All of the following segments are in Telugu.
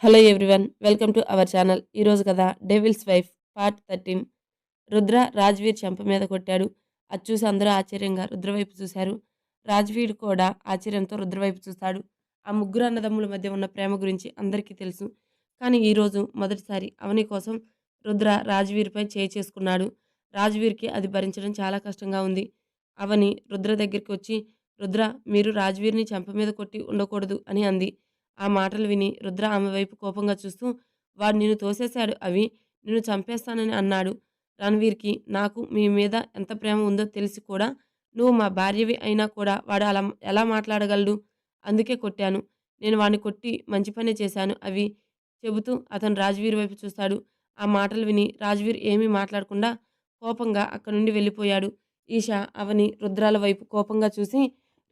Hello everyone welcome to our channel. ఈరోజు కథ devil's wife part 13. Rudra Rajveer చెంప మీద కొట్టాడు. అది చూసి అందరూ ఆశ్చర్యంగా రుద్ర వైపు చూశారు. రాజ్వీర్ కూడా ఆశ్చర్యంతో రుద్ర వైపు చూస్తాడు. ఆ ముగ్గురు అన్నదమ్ముల మధ్య ఉన్న ప్రేమ గురించి అందరికీ తెలుసు. కానీ ఈరోజు మొదటిసారి అవని కోసం రుద్ర రాజ్వీర్పై చేయి చేసుకున్నాడు. రాజ్వీర్కి అది భరించడం చాలా కష్టంగా ఉంది. అవని రుద్ర దగ్గరికి వచ్చి, రుద్ర, మీరు రాజ్వీర్ని చెంప మీద కొట్టి ఉండకూడదు అని అంది. ఆ మాటలు విని రుద్ర ఆమె వైపు కోపంగా చూస్తూ, వాడు నిన్ను తోసేశాడు అవి, నిన్ను చంపేస్తానని అన్నాడు. రణ్వీర్కి నాకు మీ మీద ఎంత ప్రేమ ఉందో తెలిసి కూడా నువ్వు మా భార్యవి అయినా కూడా వాడు అలా ఎలా మాట్లాడగలడు? అందుకే కొట్టాను. నేను వాడిని కొట్టి మంచి పనే చేశాను అవి చెబుతూ అతను రాజ్వీర్ వైపు చూస్తాడు. ఆ మాటలు విని రాజ్వీర్ ఏమీ మాట్లాడకుండా కోపంగా అక్కడి నుండి వెళ్ళిపోయాడు. ఈషా అవని రుద్రాల వైపు కోపంగా చూసి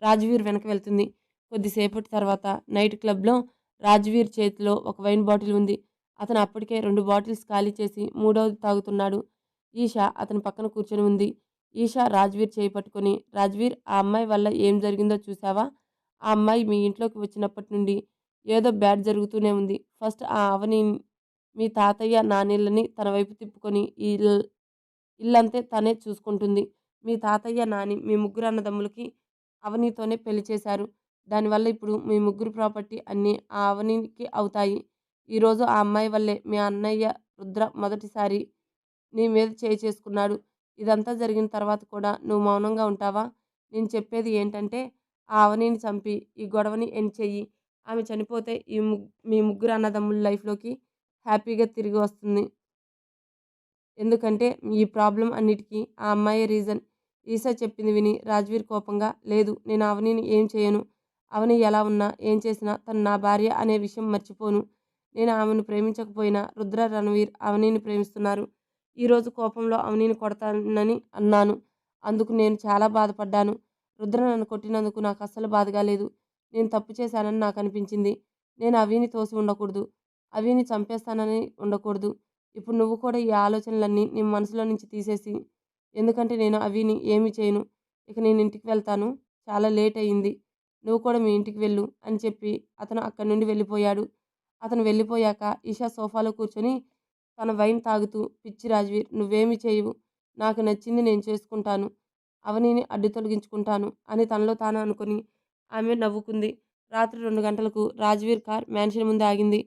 రాజ్వీర్ వెనక వెళ్తుంది. కొద్దిసేపటి తర్వాత నైట్ క్లబ్లో రాజ్వీర్ చేతిలో ఒక వైన్ బాటిల్ ఉంది. అతను అప్పటికే 2 బాటిల్స్ ఖాళీ చేసి మూడవది తాగుతున్నాడు. ఈషా అతని పక్కన కూర్చొని ఉంది. ఈషా రాజ్వీర్ చేయి పట్టుకొని, రాజ్వీర్, ఆ అమ్మాయి వల్ల ఏం జరిగిందో చూసావా? ఆ అమ్మాయి మీ ఇంట్లోకి వచ్చినప్పటి నుండి ఏదో బ్యాడ్ జరుగుతూనే ఉంది. ఫస్ట్ ఆ అవని మీ తాతయ్య నాన్నీళ్ళని తన వైపు తిప్పుకొని ఇల్లంతే తనే చూసుకుంటుంది. మీ తాతయ్య నాని మీ ముగ్గురు అన్నదమ్ములకి అవనితోనే పెళ్లి చేశారు. దానివల్ల ఇప్పుడు మీ ముగ్గురు ప్రాపర్టీ అన్నీ ఆ అవనికి అవుతాయి. ఈరోజు ఆ అమ్మాయి వల్లే మీ అన్నయ్య రుద్ర మొదటిసారి నీ మీద చేయి చేసుకున్నాడు. ఇదంతా జరిగిన తర్వాత కూడా నువ్వు మౌనంగా ఉంటావా? నేను చెప్పేది ఏంటంటే ఆ అవనిని చంపి ఈ గొడవని ఎండ్ చెయ్యి. ఆమె చనిపోతే మీ ముగ్గురు అన్నదమ్ముల లైఫ్‌లోకి హ్యాపీగా తిరిగి వస్తుంది. ఎందుకంటే ఈ ప్రాబ్లం అన్నిటికీ ఆ అమ్మాయే రీజన్. ఈసా చెప్పింది విని రాజ్వీర్ కోపంగా, లేదు, నేను అవనిని ఏం చేయను. అవని ఎలా ఉన్నా ఏం చేసినా తను నా భార్య అనే విషయం మర్చిపోను. నేను ఆమెను ప్రేమించకపోయినా రుద్ర, రణవీర్ అవనిని ప్రేమిస్తున్నారు. ఈరోజు కోపంలో అవనిని కొడతానని అన్నాను. అందుకు నేను చాలా బాధపడ్డాను. రుద్ర నన్ను కొట్టినందుకు నాకు అస్సలు బాధగా లేదు. నేను తప్పు చేశానని నాకు అనిపించింది. నేను అవిని తోసి ఉండకూడదు. అవిని చంపేస్తానని ఉండకూడదు. ఇప్పుడు నువ్వు కూడా ఈ ఆలోచనలన్నీ నీ మనసులో నుంచి తీసేసి, ఎందుకంటే నేను అవిని ఏమీ చేయను. ఇక నేను ఇంటికి వెళ్తాను. చాలా లేట్ అయింది. నువ్వు కూడా మీ ఇంటికి వెళ్ళు అని చెప్పి అతను అక్కడి నుండి వెళ్ళిపోయాడు. అతను వెళ్ళిపోయాక ఈషా సోఫాలో కూర్చొని తన వైన్ తాగుతూ, పిచ్చి రాజ్వీర్, నువ్వేమీ చేయవు. నాకు నచ్చింది నేను చేసుకుంటాను. అవనిని అడ్డు తొలగించుకుంటాను అని తనలో తాను అనుకుని ఆమె నవ్వుకుంది. రాత్రి 2 గంటలకు రాజ్వీర్ కార్ మ్యాన్షన్ ముందు ఆగింది.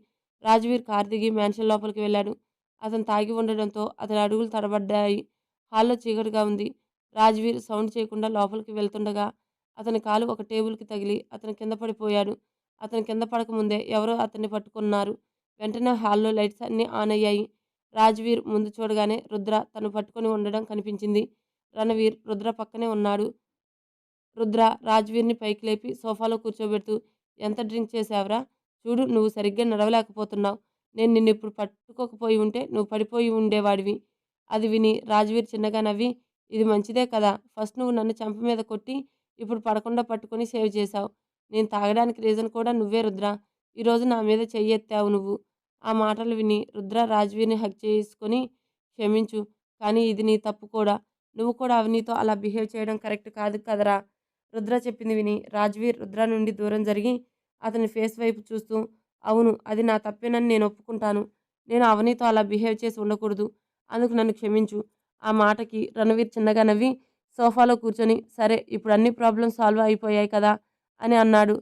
రాజ్వీర్ కార్ దిగి మ్యాన్షన్ లోపలికి వెళ్ళాడు. అతను తాగి ఉండడంతో అతని అడుగులు తడబడ్డాయి. హాల్లో చీకటిగా ఉంది. రాజ్వీర్ సౌండ్ చేయకుండా లోపలికి వెళ్తుండగా అతని కాలు ఒక టేబుల్కి తగిలి అతను కింద పడిపోయాడు. అతను కింద పడకముందే ఎవరో అతన్ని పట్టుకున్నారు. వెంటనే హాల్లో లైట్స్ అన్నీ ఆన్ అయ్యాయి. రాజ్వీర్ ముందు చూడగానే రుద్ర తను పట్టుకొని ఉండడం కనిపించింది. రణవీర్ రుద్ర పక్కనే ఉన్నాడు. రుద్ర రాజ్వీర్ని పైకి లేపి సోఫాలో కూర్చోబెడుతూ, ఎంత డ్రింక్ చేశావురా? చూడు, నువ్వు సరిగ్గా నడవలేకపోతున్నావు. నేను నిన్నిప్పుడు పట్టుకోకపోయి ఉంటే నువ్వు పడిపోయి ఉండేవాడివి. అది విని రాజ్వీర్ చిన్నగా నవ్వి, ఇది మంచిదే కదా, ఫస్ట్ నువ్వు నన్ను చెంప మీద కొట్టి ఇప్పుడు పడకుండా పట్టుకొని సేవ్ చేశావు. నేను తాగడానికి రీజన్ కూడా నువ్వే రుద్ర. ఈరోజు నా మీద చెయ్యెత్తావు నువ్వు. ఆ మాటలు విని రుద్ర రాజ్వీర్ని హగ్ చేసుకొని, క్షమించు, కానీ ఇది నీ తప్పు కూడా. నువ్వు కూడా అవనీతో అలా బిహేవ్ చేయడం కరెక్ట్ కాదు కదరా. రుద్ర చెప్పింది విని రాజ్వీర్ రుద్ర నుండి దూరం జరిగి అతని ఫేస్ వైపు చూస్తూ, అవును, అది నా తప్పేనని నేను ఒప్పుకుంటాను. నేను అవనీతో అలా బిహేవ్ చేసి ఉండకూడదు. అందుకు నన్ను క్షమించు. ఆ మాటకి రణవీర్ చిన్నగా నవ్వి సోఫాలో కూర్చొని, సరే, ఇప్పుడు అన్ని ప్రాబ్లమ్స్ సాల్వ్ అయిపోయాయి కదా అని అన్నాడు.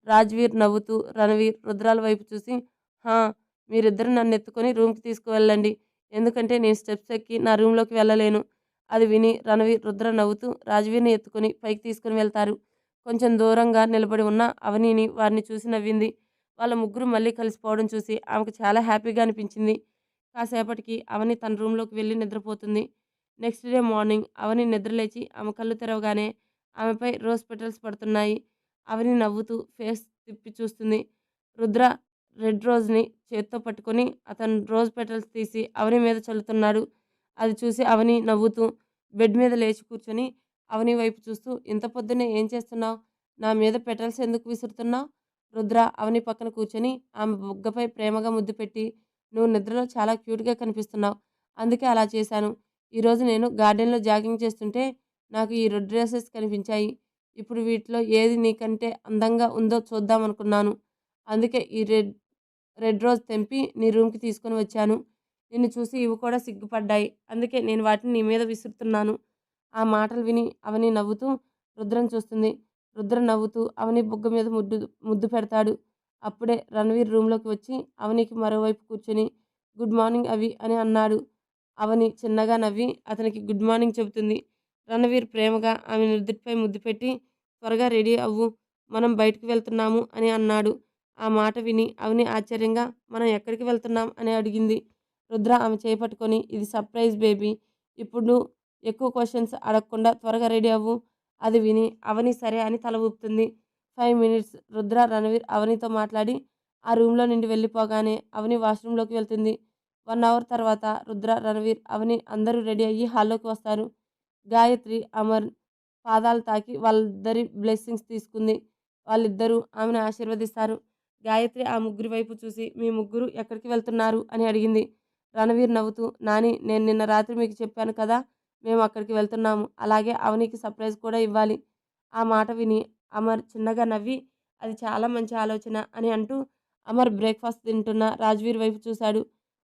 రాజ్వీర్ నవ్వుతూ రణవీర్, రుద్రాల వైపు చూసి, హా, మీరిద్దరు నన్ను ఎత్తుకొని రూమ్కి తీసుకువెళ్ళండి. ఎందుకంటే నేను స్టెప్స్ ఎక్కి నా రూమ్లోకి వెళ్ళలేను. అది విని రణవీర్, రుద్ర నవ్వుతూ రాజ్వీర్ని ఎత్తుకొని పైకి తీసుకుని వెళ్తారు. కొంచెం దూరంగా నిలబడి ఉన్న అవనిని వారిని చూసి నవ్వింది. వాళ్ళ ముగ్గురు మళ్ళీ కలిసిపోవడం చూసి ఆమెకు చాలా హ్యాపీగా అనిపించింది. కాసేపటికి అవని తన రూమ్లోకి వెళ్ళి నిద్రపోతుంది. నెక్స్ట్ డే మార్నింగ్ అవని నిద్రలేచి ఆమె కళ్ళు తెరవగానే ఆమెపై రోజ్ పెటల్స్ పడుతున్నాయి. అవని నవ్వుతూ ఫేస్ తిప్పి చూస్తుంది. రుద్ర రెడ్ రోజ్ని చేత్తో పట్టుకొని అతను రోజ్ పెటల్స్ తీసి అవని మీద చల్లుతున్నాడు. అది చూసి అవని నవ్వుతూ బెడ్ మీద లేచి కూర్చొని అవని వైపు చూస్తూ, ఇంత పొద్దున్నే ఏం చేస్తున్నావు? నా మీద పెటల్స్ ఎందుకు విసురుతున్నావు? రుద్ర అవని పక్కన కూర్చొని ఆమె బుగ్గపై ప్రేమగా ముద్దు పెట్టి, నువ్వు నిద్రలో చాలా క్యూట్గా కనిపిస్తున్నావు. అందుకే అలా చేశాను. ఈరోజు నేను గార్డెన్లో జాగింగ్ చేస్తుంటే నాకు ఈ రెడ్ డ్రెస్సెస్ కనిపించాయి. ఇప్పుడు వీటిలో ఏది నీకంటే అందంగా ఉందో చూద్దామనుకున్నాను. అందుకే ఈ రెడ్ రెడ్ రోజ్ తెంపి నీ రూమ్‌కి తీసుకొని వచ్చాను. నిన్ను చూసి ఇవి కూడా సిగ్గుపడ్డాయి. అందుకే నేను వాటిని నీ మీద విసురుతున్నాను." ఆ మాటలు విని అవని నవ్వుతూ రుద్రని చూస్తుంది. రుద్ర నవ్వుతూ అవని బుగ్గ మీద ముద్దు పెడతాడు. అప్పుడే రణవీర్ రూమ్‌లోకి వచ్చి అవనికి మరోవైపు కూర్చొని "గుడ్ మార్నింగ్ అవి" అని అన్నాడు. అవని చిన్నగా నవ్వి అతనికి గుడ్ మార్నింగ్ చెబుతుంది. రణవీర్ ప్రేమగా ఆమె నుదుటిపై ముద్దు పెట్టి "త్వరగా రెడీ అవ్వు. మనం బయటికి వెళ్తున్నాము" అని అన్నాడు. ఆ మాట విని అవని ఆశ్చర్యంగా "మనం ఎక్కడికి వెళ్తున్నాం" అని అడిగింది. రుద్ర ఆమె చేయి పట్టుకొని "ఇది సర్ప్రైజ్ బేబీ. ఇప్పుడు ఎక్కువ క్వెషన్స్ అడగకుండా త్వరగా రెడీ అవ్వు." అది విని అవని సరే అని తల ఊపుతుంది. 5 మినిట్స్ రుద్ర, రణవీర్ అవనితో మాట్లాడి ఆ రూమ్‌లో నుండి వెళ్ళిపోగానే అవని వాష్‌రూమ్‌లోకి వెళ్తుంది. 1 అవర్ తర్వాత రుద్ర, రణవీర్, అవని అందరూ రెడీ అయ్యి హాల్లోకి వస్తారు. గాయత్రి, అమర్ పాదాలు తాకి వాళ్ళిద్దరి బ్లెస్సింగ్స్ తీసుకుంది. వాళ్ళిద్దరూ ఆమెను ఆశీర్వదిస్తారు. గాయత్రి ఆ ముగ్గురి వైపు చూసి "మీ ముగ్గురు ఎక్కడికి వెళ్తున్నారు" అని అడిగింది. రణవీర్ నవ్వుతూ "నాని, నేను నిన్న రాత్రి మీకు చెప్పాను కదా, మేము అక్కడికి వెళ్తున్నాము. అలాగే అవనికి సర్ప్రైజ్ కూడా ఇవ్వాలి." ఆ మాట విని అమర్ చిన్నగా నవ్వి "అది చాలా మంచి ఆలోచన" అని అంటూ అమర్ బ్రేక్‌ఫాస్ట్ తింటున్న రాజ్‌వీర్ వైపు చూశాడు.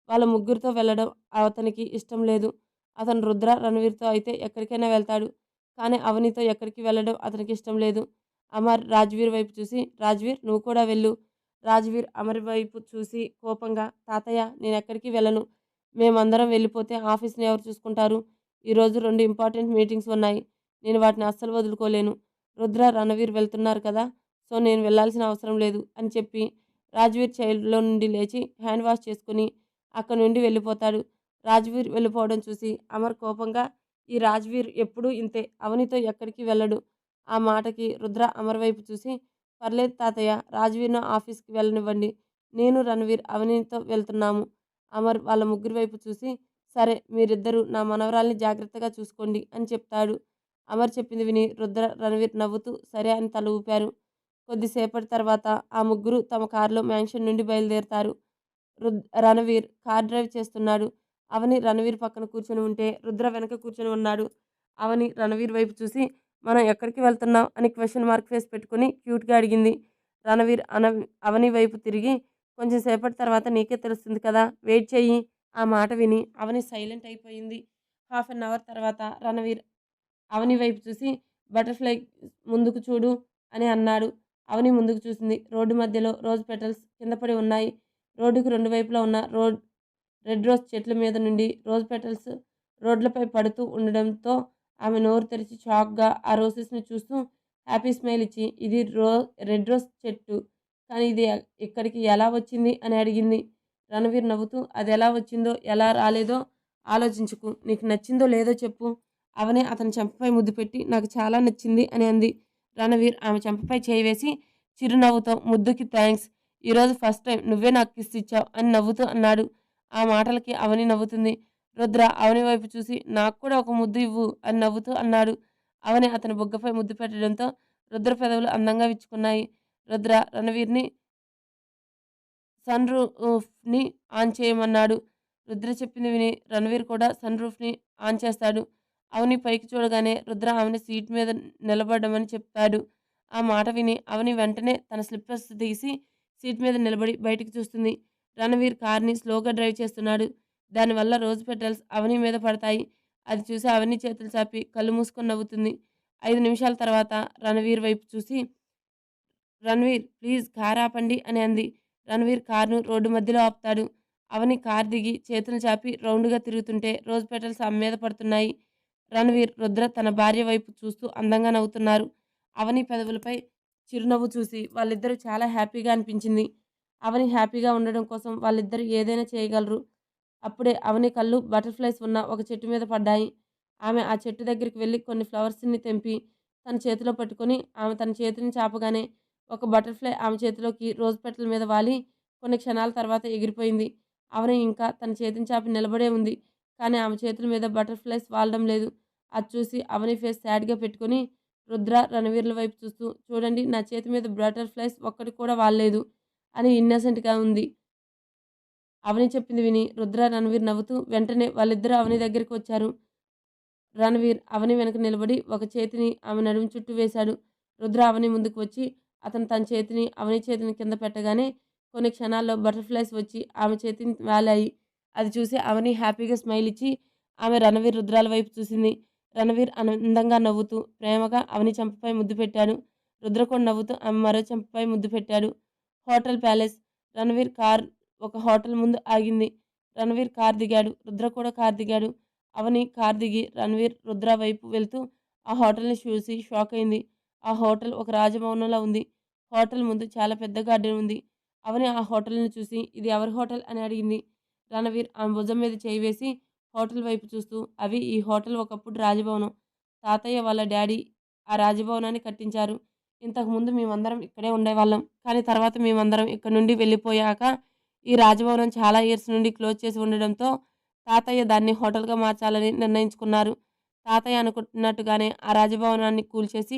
వాళ్ళ ముగ్గురితో వెళ్ళడం అతనికి ఇష్టం లేదు. అతను రుద్ర, రణవీర్‌తో అయితే ఎక్కడికైనా వెళ్తాడు. కానీ అవనితో ఎక్కడికి వెళ్ళడం అతనికి ఇష్టం లేదు. అమర్ రాజ్‌వీర్ వైపు చూసి "రాజ్‌వీర్, నువ్వు కూడా వెళ్ళు." రాజ్‌వీర్ అమర్ వైపు చూసి కోపంగా "తాతయ్య, నేనెక్కడికి వెళ్ళను. మేమందరం వెళ్ళిపోతే ఆఫీస్‌ని ఎవరు చూసుకుంటారు? ఈరోజు 2 ఇంపార్టెంట్ మీటింగ్స్ ఉన్నాయి. నేను వాటిని అస్సలు వదులుకోలేను. రుద్ర, రణవీర్ వెళ్తున్నారు కదా, సో నేను వెళ్ళాల్సిన అవసరం లేదు" అని చెప్పి రాజ్‌వీర్ చైర్‌లో నుండి లేచి హ్యాండ్ వాష్ చేసుకొని అక్కడి నుండి వెళ్ళిపోతాడు. రాజ్‌వీర్ వెళ్ళిపోవడం చూసి అమర్ కోపంగా "ఈ రాజ్‌వీర్ ఎప్పుడూ ఇంతే. అవనితో ఎక్కడికి వెళ్ళడు." ఆ మాటకి రుద్ర అమర్ వైపు చూసి "పర్లేదు తాతయ్య, రాజ్‌వీర్‌ను ఆఫీస్‌కి వెళ్ళనివ్వండి. నేను, రణవీర్ అవనితో వెళ్తున్నాము." అమర్ వాళ్ళ ముగ్గురి వైపు చూసి "సరే, మీరిద్దరూ నా మనవరాల్ని జాగ్రత్తగా చూసుకోండి" అని చెప్తాడు. అమర్ చెప్పింది విని రుద్ర, రణవీర్ నవ్వుతూ సరే అని తల ఊపారు. కొద్దిసేపటి తర్వాత ఆ ముగ్గురు తమ కారులో మ్యాన్షన్ నుండి బయలుదేరతారు. రణవీర్ కార్ డ్రైవ్ చేస్తున్నాడు. అవని రణవీర్ పక్కన కూర్చొని ఉంటే రుద్ర వెనక కూర్చొని ఉన్నాడు. అవని రణవీర్ వైపు చూసి "మనం ఎక్కడికి వెళ్తున్నాం" అని క్వెషన్ మార్క్ ఫేస్ పెట్టుకొని క్యూట్‌గా అడిగింది. రణవీర్ అవని వైపు తిరిగి "కొంచెం సేపటి తర్వాత నీకే తెలుస్తుంది కదా, వెయిట్ చెయ్యి." ఆ మాట విని అవని సైలెంట్ అయిపోయింది. హాఫ్ అన్ అవర్ తర్వాత రణవీర్ అవని వైపు చూసి "బటర్‌ఫ్లై ముందుకు చూడు" అని అన్నాడు. అవని ముందుకు చూసింది. రోడ్డు మధ్యలో రోజ్ పెటల్స్ కింద పడి ఉన్నాయి. రోడ్డుకి రెండు వైపులా ఉన్న రెడ్ రోజ్ చెట్ల మీద నుండి రోజ్ పెటల్స్ రోడ్లపై పడుతూ ఉండడంతో ఆమె నోరు తెరిచి షాక్‌గా ఆ రోజెస్‌ని చూస్తూ హ్యాపీ స్మైల్ ఇచ్చి "ఇది రెడ్ రోజ్ చెట్టు. కానీ ఇది ఇక్కడికి ఎలా వచ్చింది?" అని అడిగింది. రణవీర్ నవ్వుతూ "అదెలా వచ్చిందో, ఎలా రాలేదో ఆలోచించకు. నీకు నచ్చిందో లేదో చెప్పు." అవని అతని చెంపపై ముద్దు పెట్టి "నాకు చాలా నచ్చింది" అని అంది. రణవీర్ ఆమె చెంపపై చేయి వేసి చిరునవ్వుతో "ముద్దుకి థాంక్స్. ఈరోజు ఫస్ట్ టైం నువ్వే నాకు కిస్ ఇచ్చావు" అని నవ్వుతూ అన్నాడు. ఆ మాటలకి అవని నవ్వుతుంది. రుద్ర అవని వైపు చూసి "నాకు కూడా ఒక ముద్దు ఇవ్వు" అని నవ్వుతూ అన్నాడు. అవని అతని బుగ్గపై ముద్దు పెట్టడంతో రుద్ర పెదవులు అందంగా విచ్చుకున్నాయి. రుద్ర రణవీర్‌ని సన్ రూఫ్‌ని ఆన్ చేయమన్నాడు. రుద్ర చెప్పింది విని రణవీర్ కూడా సన్ రూఫ్‌ని ఆన్ చేస్తాడు. అవని పైకి చూడగానే రుద్ర ఆమెని సీట్ మీద నిలబడమని చెప్పాడు. ఆ మాట విని అవని వెంటనే తన స్లిప్పర్స్ తీసి సీట్ మీద నిలబడి బయటికి చూస్తుంది. రణవీర్ కార్‌ని స్లోగా డ్రైవ్ చేస్తున్నాడు. దానివల్ల రోజ్ పెటల్స్ అవని మీద పడతాయి. అది చూసి అవని చేతులు చాపి కళ్ళు మూసుకొని నవ్వుతుంది. 5 నిమిషాల తర్వాత రణవీర్ వైపు చూసి "రణ్వీర్, ప్లీజ్ కార్ ఆపండి" అని అంది. రణ్వీర్ కార్‌ను రోడ్డు మధ్యలో ఆపుతాడు. అవని కారు దిగి చేతులు చాపి రౌండ్‌గా తిరుగుతుంటే రోజ్ పెటల్స్ ఆమె మీద పడుతున్నాయి. రణ్వీర్, రుద్ర తన భార్య వైపు చూస్తూ అందంగా నవ్వుతున్నారు. అవని పెదవులపై చిరునవ్వు చూసి వాళ్ళిద్దరూ చాలా హ్యాపీగా అనిపించింది. అవని హ్యాపీగా ఉండడం కోసం వాళ్ళిద్దరూ ఏదైనా చేయగలరు. అప్పుడే అవని కళ్ళు బటర్‌ఫ్లైస్ ఉన్న ఒక చెట్టు మీద పడ్డాయి. ఆమె ఆ చెట్టు దగ్గరికి వెళ్లి కొన్ని ఫ్లవర్స్‌ని తెంపి తన చేతిలో పట్టుకొని ఆమె తన చేతిని చాపగానే ఒక బటర్‌ఫ్లై ఆమె చేతిలోకి రోజ్ పెటల్ మీద వాలి కొన్ని క్షణాల తర్వాత ఎగిరిపోయింది. అవని ఇంకా తన చేతిని చాపి నిలబడే ఉంది. కానీ ఆమె చేతుల మీద బటర్‌ఫ్లైస్ వాలడం లేదు. అది చూసి అవని ఫేస్ సాడ్‌గా పెట్టుకొని రుద్ర, రణవీర్‌ల వైపు చూస్తూ "చూడండి, నా చేతి మీద బటర్‌ఫ్లైస్ ఒక్కటి కూడా వాలలేదు" అని ఇన్నోసెంట్‌గా ఉంది. అవని చెప్పింది విని రుద్ర, రణవీర్ నవ్వుతూ వెంటనే వాళ్ళిద్దరూ అవని దగ్గరికి వచ్చారు. రణవీర్ అవని వెనక నిలబడి ఒక చేతిని ఆమె నడుము చుట్టూ వేశాడు. రుద్ర అవని ముందుకు వచ్చి అతను తన చేతిని అవని చేతిని కింద పెట్టగానే కొన్ని క్షణాల్లో బటర్‌ఫ్లైస్ వచ్చి ఆమె చేతిని వాలాయి. అది చూసి అవని హ్యాపీగా స్మైల్ ఇచ్చి ఆమె రణవీర్, రుద్రాల వైపు చూసింది. రణవీర్ ఆనందంగా నవ్వుతూ ప్రేమగా అవని చెంపపై ముద్దు పెట్టాడు. రుద్ర కూడా నవ్వుతూ ఆమె మరో చెంపపై ముద్దు పెట్టాడు. Hotel palace. రణవీర్ కార్ ఒక హోటల్ ముందు ఆగింది. రణవీర్ కార్ దిగాడు. రుద్ర కూడా కార్ దిగాడు. అవని కార్ దిగి రణవీర్, రుద్ర వైపు వెళ్తూ ఆ హోటల్‌ని చూసి షాక్ అయింది. ఆ హోటల్ ఒక రాజభవనంలా ఉంది. హోటల్ ముందు చాలా పెద్ద గార్డెన్ ఉంది. అవని ఆ హోటల్‌ని చూసి ఇది ఎవరి హోటల్ అని అడిగింది. రణవీర్ ఆమె భుజం మీద చేయి వేసి హోటల్ వైపు చూస్తూ అవి ఈ హోటల్ ఒకప్పుడు రాజభవనం. తాతయ్య వాళ్ళ డ్యాడీ ఆ రాజభవనాన్ని కట్టించారు. ఇంతకుముందు మేమందరం ఇక్కడే ఉండేవాళ్ళం. కానీ తర్వాత మేమందరం ఇక్కడి నుండి వెళ్ళిపోయాక ఈ రాజభవనం చాలా ఇయర్స్ నుండి క్లోజ్ చేసి ఉండడంతో తాతయ్య దాన్ని హోటల్‌గా మార్చాలని నిర్ణయించుకున్నారు. తాతయ్య అనుకున్నట్టుగానే ఆ రాజభవనాన్ని కూల్చేసి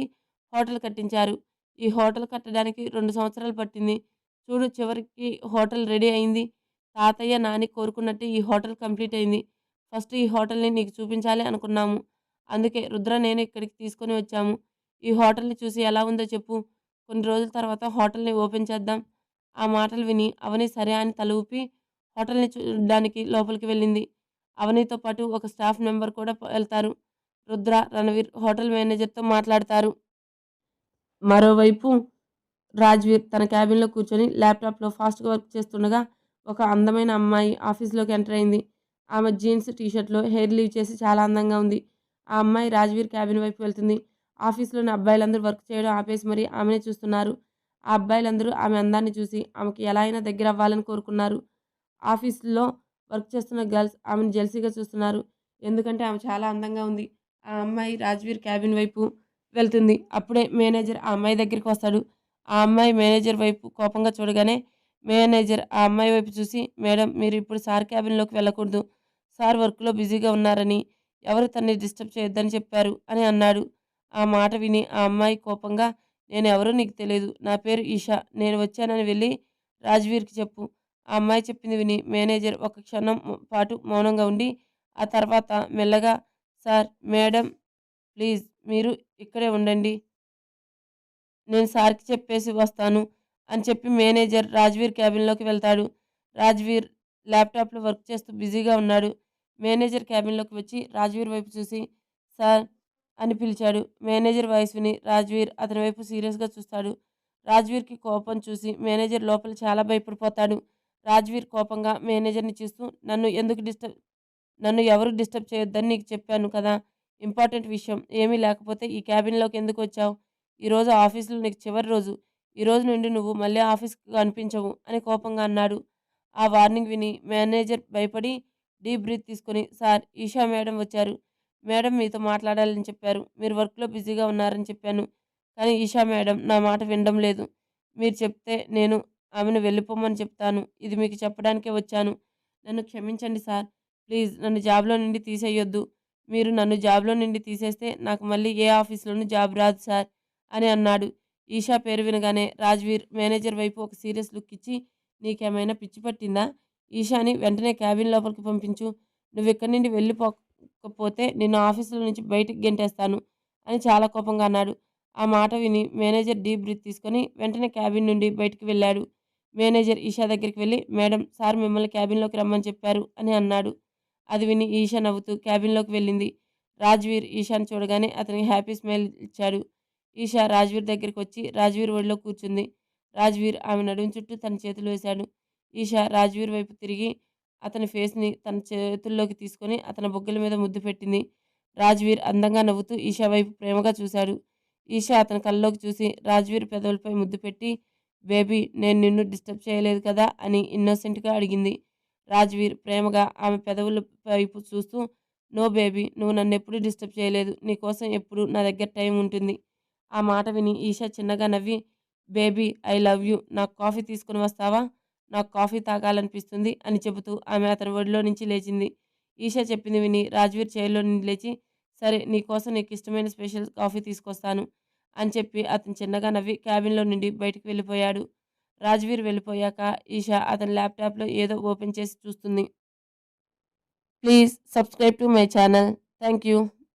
హోటల్ కట్టించారు. ఈ హోటల్ కట్టడానికి 2 సంవత్సరాలు పట్టింది. చూడు చివరికి హోటల్ రెడీ అయింది. తాతయ్య, నాని కోరుకున్నట్టే ఈ హోటల్ కంప్లీట్ అయింది. ఫస్ట్ ఈ హోటల్‌ని నీకు చూపించాలి అనుకున్నాము. అందుకే రుద్ర, నేను ఇక్కడికి తీసుకొని వచ్చాము. ఈ హోటల్‌ని చూసి ఎలా ఉందో చెప్పు. కొన్ని రోజుల తర్వాత హోటల్‌ని ఓపెన్ చేద్దాం. ఆ మాటలు విని అవని సరే అని తల ఊపి హోటల్‌ని చూడ్డానికి లోపలికి వెళ్ళింది. అవనితో పాటు ఒక స్టాఫ్ మెంబర్ కూడా వెళ్తారు. రుద్ర, రణవీర్ హోటల్ మేనేజర్‌తో మాట్లాడతారు. మరోవైపు రాజ్‌వీర్ తన క్యాబిన్‌లో కూర్చొని ల్యాప్‌టాప్‌లో ఫాస్ట్‌గా వర్క్ చేస్తుండగా ఒక అందమైన అమ్మాయి ఆఫీస్‌లోకి ఎంటర్ అయింది. ఆమె జీన్స్, టీ షర్ట్‌లో హెయిర్ లీవ్ చేసి చాలా అందంగా ఉంది. ఆ అమ్మాయి రాజ్‌వీర్ క్యాబిన్ వైపు వెళ్తుంది. ఆఫీస్‌లోని అబ్బాయిలందరూ వర్క్ చేయడం ఆపేసి మరీ ఆమెనే చూస్తున్నారు. ఆ అబ్బాయిలందరూ ఆమె అందాన్ని చూసి ఆమెకి ఎలా అయినా దగ్గరవ్వాలని కోరుకున్నారు. ఆఫీస్‌లో వర్క్ చేస్తున్న గర్ల్స్ ఆమెను జెలసీగా చూస్తున్నారు. ఎందుకంటే ఆమె చాలా అందంగా ఉంది. ఆ అమ్మాయి రాజ్‌వీర్ క్యాబిన్ వైపు వెళ్తుంది. అప్పుడే మేనేజర్ ఆ అమ్మాయి దగ్గరికి వస్తాడు. ఆ అమ్మాయి మేనేజర్ వైపు కోపంగా చూడగానే మేనేజర్ ఆ అమ్మాయి వైపు చూసి, మేడం మీరు ఇప్పుడు సార్ క్యాబిన్‌లోకి వెళ్ళకూడదు. సార్ వర్క్‌లో బిజీగా ఉన్నారని, ఎవరు తనని డిస్టర్బ్ చేయొద్దని చెప్పారు అని అన్నాడు. ఆ మాట విని ఆ అమ్మాయి కోపంగా నేనెవరో నీకు తెలీదు. నా పేరు ఈషా. నేను వచ్చానని వెళ్లి రాజ్‌వీర్‌కి చెప్పు. ఆ అమ్మాయి చెప్పింది విని మేనేజర్ ఒక క్షణం పాటు మౌనంగా ఉండి, ఆ తర్వాత మెల్లగా సార్, మేడం ప్లీజ్ మీరు ఇక్కడే ఉండండి. నేను సార్‌కి చెప్పేసి వస్తాను అని చెప్పి మేనేజర్ రాజ్‌వీర్ క్యాబిన్‌లోకి వెళ్తాడు. రాజ్‌వీర్ ల్యాప్‌టాప్‌లో వర్క్ చేస్తూ బిజీగా ఉన్నాడు. మేనేజర్ క్యాబిన్‌లోకి వచ్చి రాజ్‌వీర్ వైపు చూసి సార్ అని పిలిచాడు. మేనేజర్ వాయిస్ విని రాజ్‌వీర్ అతని వైపు సీరియస్‌గా చూస్తాడు. రాజ్‌వీర్‌కి కోపం చూసి మేనేజర్ లోపల చాలా భయపడిపోతాడు. రాజ్‌వీర్ కోపంగా మేనేజర్‌ని చూస్తూ నన్ను ఎవరు డిస్టర్బ్ చేయొద్దని నీకు చెప్పాను కదా! ఇంపార్టెంట్ విషయం ఏమీ లేకపోతే ఈ క్యాబిన్‌లోకి ఎందుకొచ్చావు? ఈరోజు ఆఫీస్‌లో నీకు చివరి రోజు. ఈ రోజు నుండి నువ్వు మళ్ళీ ఆఫీస్‌కి కనిపించవు అని కోపంగా అన్నాడు. ఆ వార్నింగ్ విని మేనేజర్ భయపడి డీప్ బ్రీత్ తీసుకొని సార్ ఈషా మేడం వచ్చారు. మేడం మీతో మాట్లాడాలని చెప్పారు. మీరు వర్క్‌లో బిజీగా ఉన్నారని చెప్పాను. కానీ ఈషా మేడం నా మాట వినడం లేదు. మీరు చెప్తే నేను ఆమెను వెళ్ళిపోమని చెప్తాను. ఇది మీకు చెప్పడానికే వచ్చాను. నన్ను క్షమించండి సార్. ప్లీజ్ నన్ను జాబ్‌లో నుండి తీసేయొద్దు. మీరు నన్ను జాబ్‌లో నుండి తీసేస్తే నాకు మళ్ళీ ఏ ఆఫీస్‌లోనూ జాబ్ రాదు సార్ అని అన్నాడు. ఈషా పేరు వినగానే రాజ్‌వీర్ మేనేజర్ వైపు ఒక సీరియస్ లుక్ ఇచ్చి నీకేమైనా పిచ్చి పట్టిందా? ఈషాని వెంటనే క్యాబిన్ లోపలికి పంపించు. నువ్విక్కడి నుండి వెళ్ళిపోకపోతే నిన్ను ఆఫీసులో నుంచి బయటికి గెంటేస్తాను అని చాలా కోపంగా అన్నాడు. ఆ మాట విని మేనేజర్ డీప్ బ్రీత్ తీసుకొని వెంటనే క్యాబిన్ నుండి బయటికి వెళ్ళాడు. మేనేజర్ ఈషా దగ్గరికి వెళ్లి మేడం సార్ మిమ్మల్ని క్యాబిన్‌లోకి రమ్మని చెప్పారు అని అన్నాడు. అది విని ఈషా నవ్వుతూ క్యాబిన్‌లోకి వెళ్ళింది. రాజ్‌వీర్ ఈషాని చూడగానే అతనికి హ్యాపీ స్మైల్ ఇచ్చాడు. ఈషా రాజ్‌వీర్ దగ్గరికొచ్చి రాజ్‌వీర్ ఒడిలో కూర్చుంది. రాజ్‌వీర్ ఆమె నడుము చుట్టూ తన చేతులు వేశాడు. ఈషా రాజ్‌వీర్ వైపు తిరిగి అతని ఫేస్‌ని తన చేతుల్లోకి తీసుకొని అతని బుగ్గల మీద ముద్దు పెట్టింది. రాజ్‌వీర్ అందంగా నవ్వుతూ ఈషా వైపు ప్రేమగా చూశాడు. ఈషా అతని కళ్ళలోకి చూసి రాజ్‌వీర్ పెదవులపై ముద్దు పెట్టి బేబీ నేను నిన్ను డిస్టర్బ్ చేయలేదు కదా అని ఇన్నోసెంట్‌గా అడిగింది. రాజ్‌వీర్ ప్రేమగా ఆమె పెదవుల వైపు చూస్తూ నో బేబీ నువ్వు నన్నెప్పుడూ డిస్టర్బ్ చేయలేదు. నీకోసం ఎప్పుడూ నా దగ్గర టైం ఉంటుంది. ఆ మాట విని ఈషా చిన్నగా నవ్వి బేబీ ఐ లవ్ యూ. నాకు కాఫీ తీసుకొని వస్తావా? నాకు కాఫీ తాగాలనిపిస్తుంది అని చెబుతూ ఆమె అతని ఒడిలో నుంచి లేచింది. ఈషా చెప్పింది విని రాజ్‌వీర్ చైర్‌లో నుండి లేచి సరే నీకోసం నీకిష్టమైన స్పెషల్ కాఫీ తీసుకొస్తాను అని చెప్పి అతను చిన్నగా నవ్వి క్యాబిన్‌లో నుండి బయటికి వెళ్ళిపోయాడు. రాజ్‌వీర్ వెళ్ళిపోయాక ఈషా అతని ల్యాప్‌టాప్‌లో ఏదో ఓపెన్ చేసి చూస్తుంది. Please subscribe to my channel. Thank you.